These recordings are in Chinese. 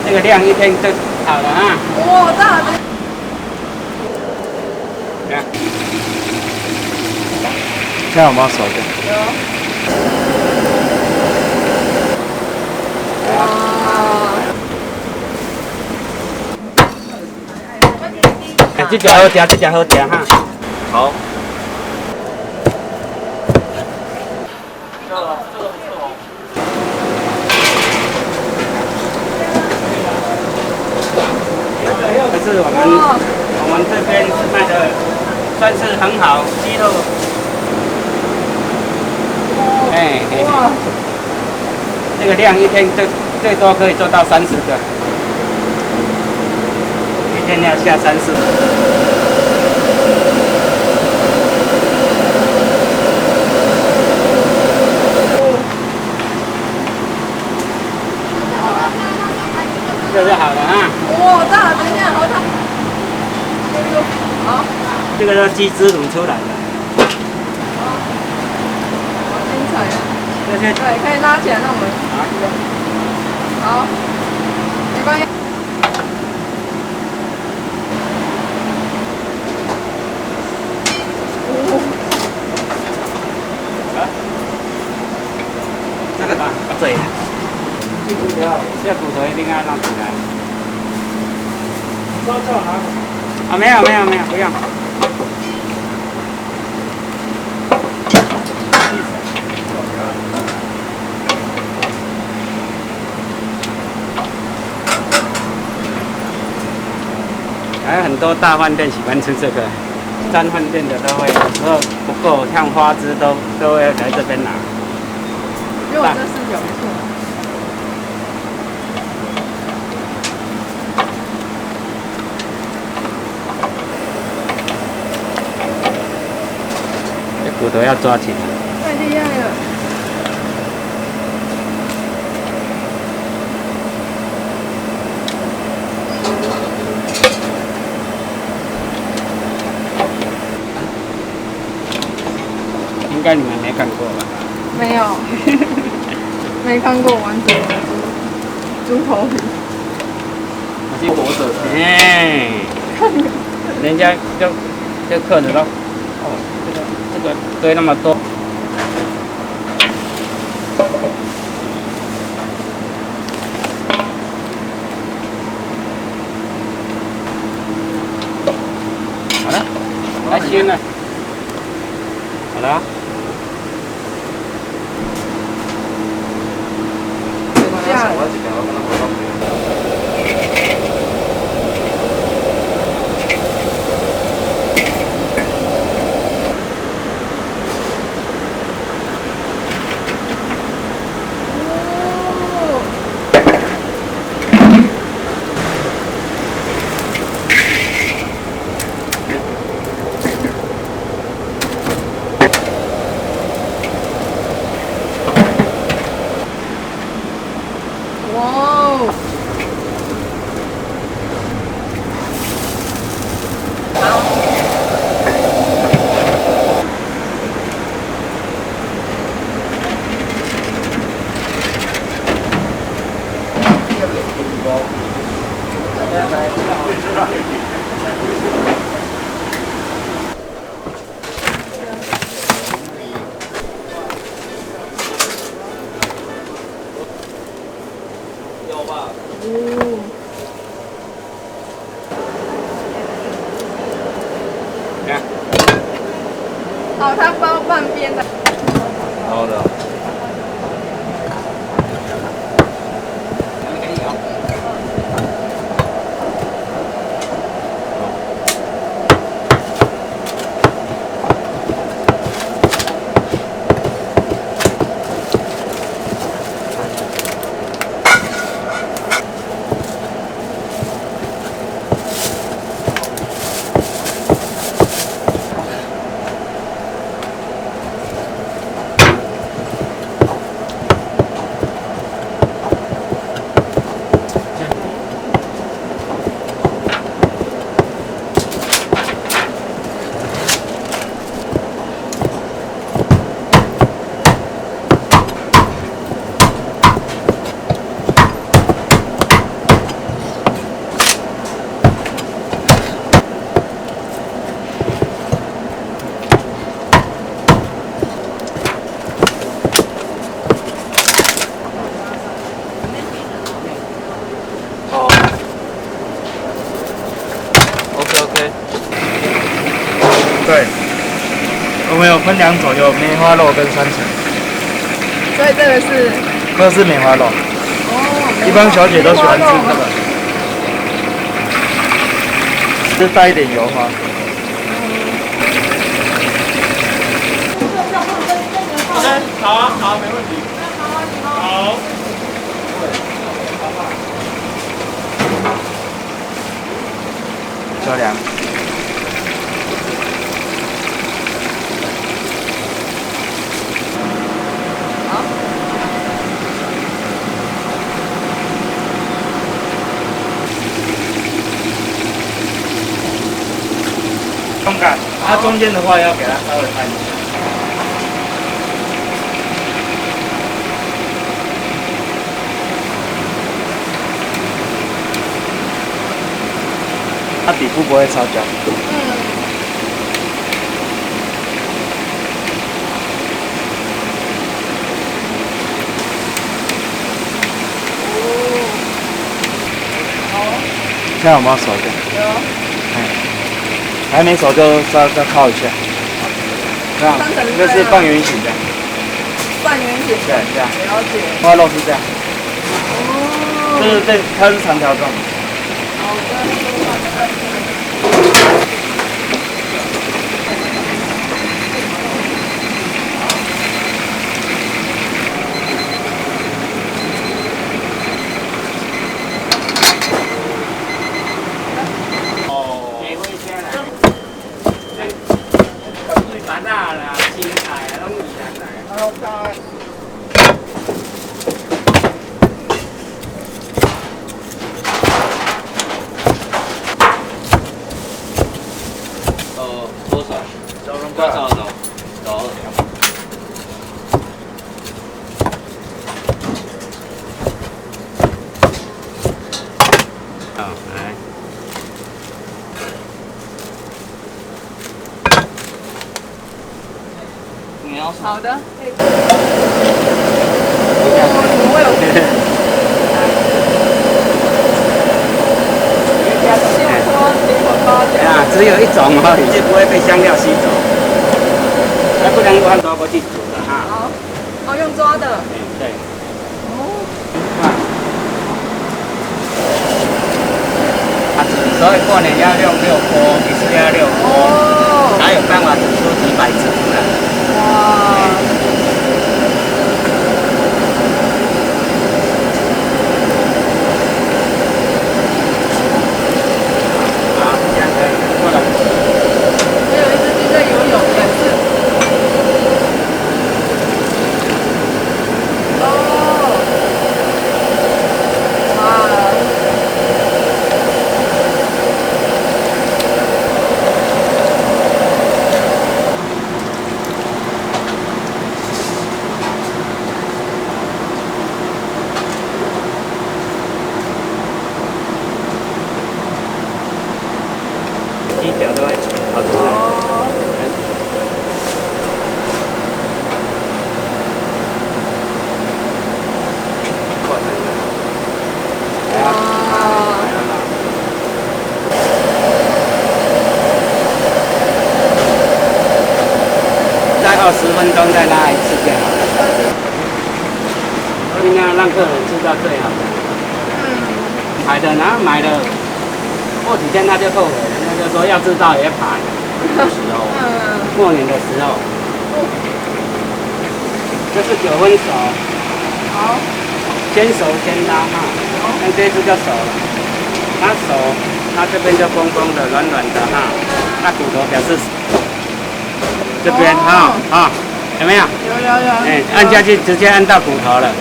这个量一天就好了啊。哇，大的。看，现在有没有熟的？有。哇。这只好吃，这只好吃哈。好。这是我们这边卖的算是很好鸡肉。哎，哇！这个量一天最多可以做到30个，一天要下30个。这就好了啊！哇，大，等一下，好大。好。这个是鸡汁卤出来的。好精彩啊！这些对，可以拉起来，让我们。好。没关系。这个吧，对。这骨头一定要弄起来。啊，没有，不用。还有很多大饭店喜欢吃这个，3饭店的都会，有时候不够，像花枝都会来这边拿。因为我这视角不错。骨头要抓起来，太厉害了！应该你们没看过吧？没有，没看过完整的猪头皮。我去活着，哎，人家就客人说，哦，这个堆那么多。好了，来切了，好了。哦，它包半边的。好的。对，我们有分两种，有梅花肉跟三层，所以这个是这是梅花肉，哦，一般小姐都喜欢吃这个，是带一点油花。好啊，好，没问题。好。漂亮。中感，它中间的话要给它稍微翻一下。它底部不会烧焦。现在有没有熟的？有。还没熟就再靠一下。这样，这是半圆形的。半圆形。对，这样。了解。花肉是这样。哦。它是长条状。好的。多少？多少呢？多。好，来。你要好的。我有。啊，只有一种哦，你就不会被香料吸走。那不然我们抓过去煮的哈。好，哦，用抓的。对。哦。啊，所以过年要用6锅，一次要6锅，才有办法煮出几百只出来。哇。一条都会跑出来。再20分钟再拉一次就好了。尽量让客人吃到最好的。买的，然后买了，过几天他就后悔了，他就说要知道也爬的时候，过年的时候，这是9分熟，好，先熟先拉哈，像这一只就熟了，它熟，它这边就崩崩的、软软的哈，那骨头表示这边哈有没有？有。哎，按下去直接按到骨头了。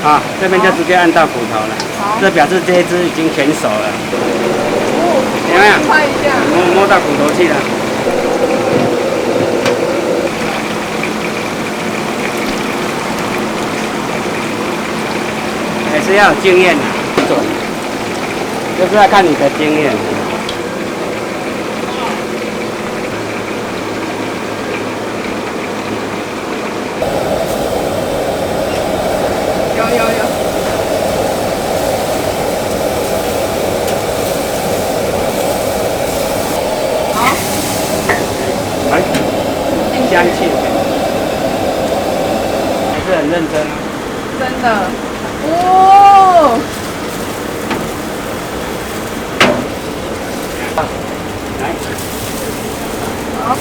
啊，这边就直接按到骨头了，这表示这一只已经全熟了。有没有？拍一下。摸到骨头去了。还是要有经验的，准，就是要看你的经验。有。好。干净，还是很认真啊。真的。哦。来，好。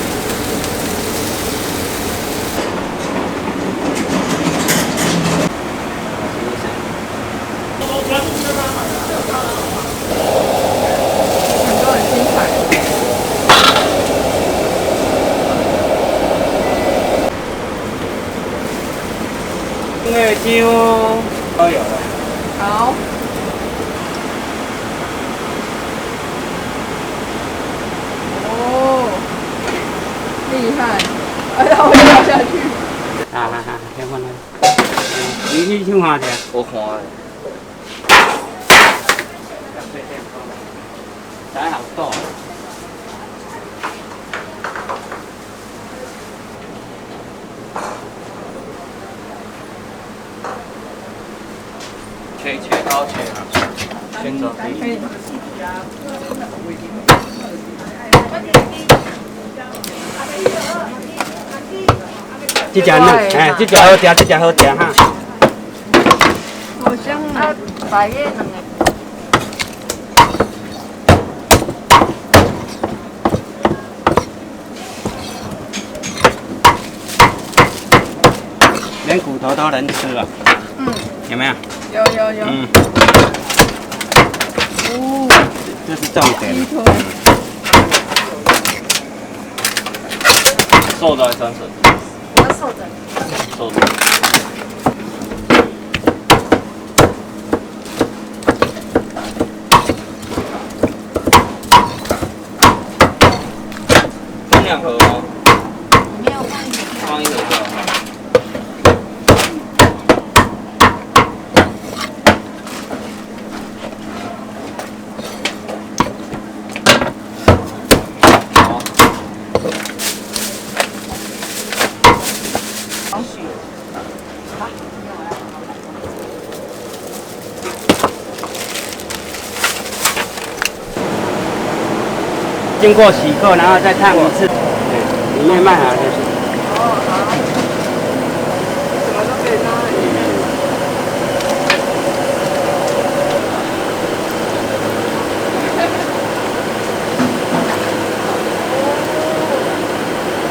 很多很精彩。因为几乎都有了。好。哦，厉害！哎呀，我掉下去。先换那个。你去看一下。我看的。还好多。切刀切啊，先走。可以。这只嫩，哎，这只好吃，这只好吃哈。好香啊！白叶两个。连骨头都能吃了。嗯。有没有？有。嗯。哦。这是重点。鸡腿。瘦的还是三层？我要瘦的。瘦的。放2盒吗？没有放一点。放1盒就好。经过洗过，然后再烫一次。对，里面卖好就是。哦，好。什么都可以放在里面。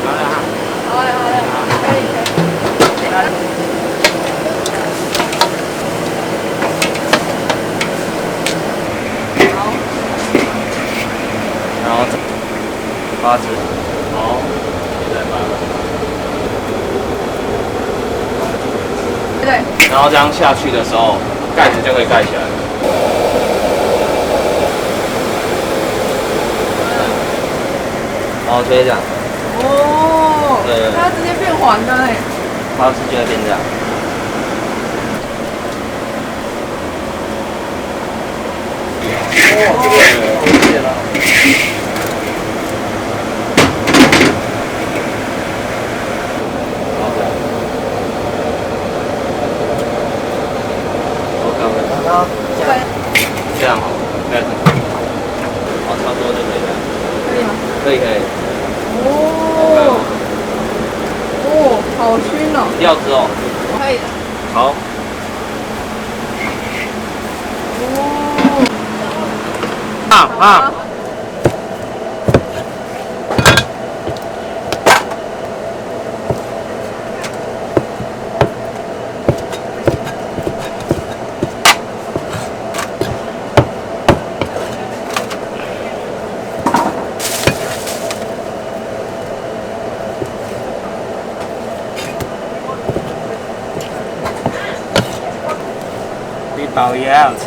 好了哈。好了，可以。好。然后8只。好，现在8了。对。然后这样下去的时候，盖子就可以盖起来。哦，就是这样。哦。对。它直接变黄的嘞。它直接变这样。哦，这个谢了。这样好，盖上。好，差不多就可以了。可以吗？可以。哦。哦，好熏哦。料汁哦。可以的。好。哦。比鲍鱼还好吃。